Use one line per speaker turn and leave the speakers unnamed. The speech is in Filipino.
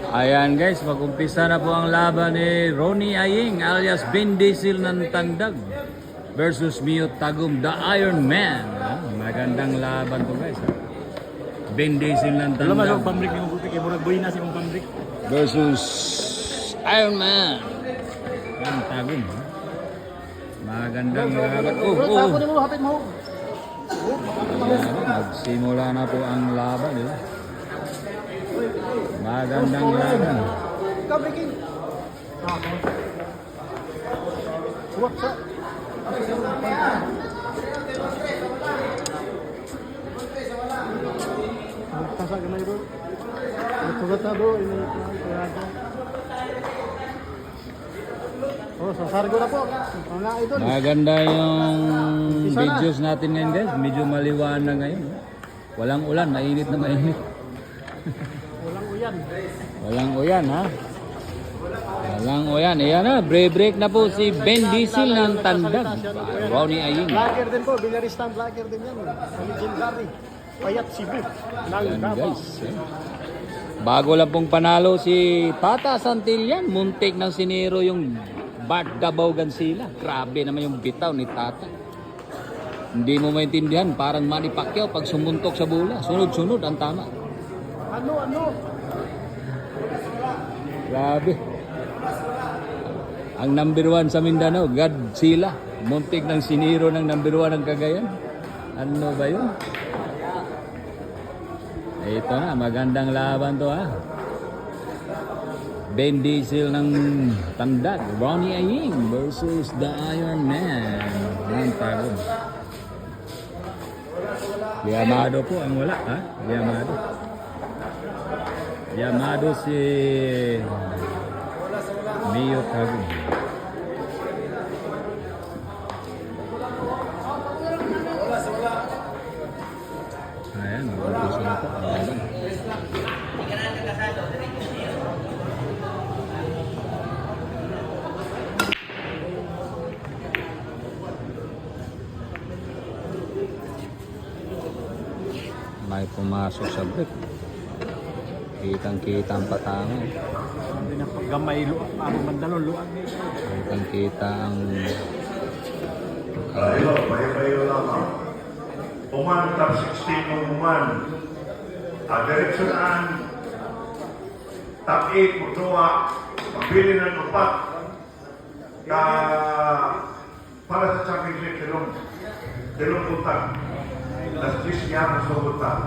Ayan guys, mag-umpisa na po ang laban ni Ronnie Aying alias Ben Diesel ng Tandag versus Mio Tagum, the Iron Man. Magandang laban to guys. Ben Diesel ng
Alam mo,
Tandag
pambrik ni Mugupik, murag buhay na si mong pambrik.
versus Iron Man ng Tagum. Magandang laban.
Tapos mo, hapit mo.
Magsimula na po ang laban. Magandang laban.
Kabrikin. Suwak sa. Tasa gamay bro. Tugat na bro. Oh, sasargo na po. Mga idol.
Maganda yung videos natin ngayon guys. Medyo maliwanag ngayon. Walang ulan, mainit na mainit.
Walang uyan.
Walang uyan ha. Walang uyan. Ayan na, break na po si Ben Diesel ng Tandag. Ronnie Aying.
Vlogger din po, Villaristang vlogger din yan. Legendary. Payat Cebu.
Ayan guys. Bago lang pong panalo si Tata Santillan. Muntik ng siniro yung Bart Davao Gansila. Grabe naman yung bitaw ni Tata. Hindi mo maintindihan. Parang Manny Pacquiao pag sumuntok sa bola. Sunod-sunod ang tama.
Ano?
Grabe. Ang number 1 sa Mindanao, Godzilla. Muntik ng siniro ng number 1 ng Cagayan. Ano ba yun? Ito na, magandang laban to ha. Ben Diesel ng Tandag, Ronnie Aying versus the Iron Man ng Tagum. Yamado po ang wala ha. Yamado si Mio Tagum. Ayan, mag-umpisa na po ang laban. May pumasok sa break. Kitang-kita ang patama.
Hindi na paggamay luak. Ang mandalon luak.
Kitang-kita ang...
Bayo lamang. Uman top 16 ng uman. Direksyonan top 8 magtuwa. Pagpili ng upat. Para sa championship silong puntag. Las 10 niya sa puntag.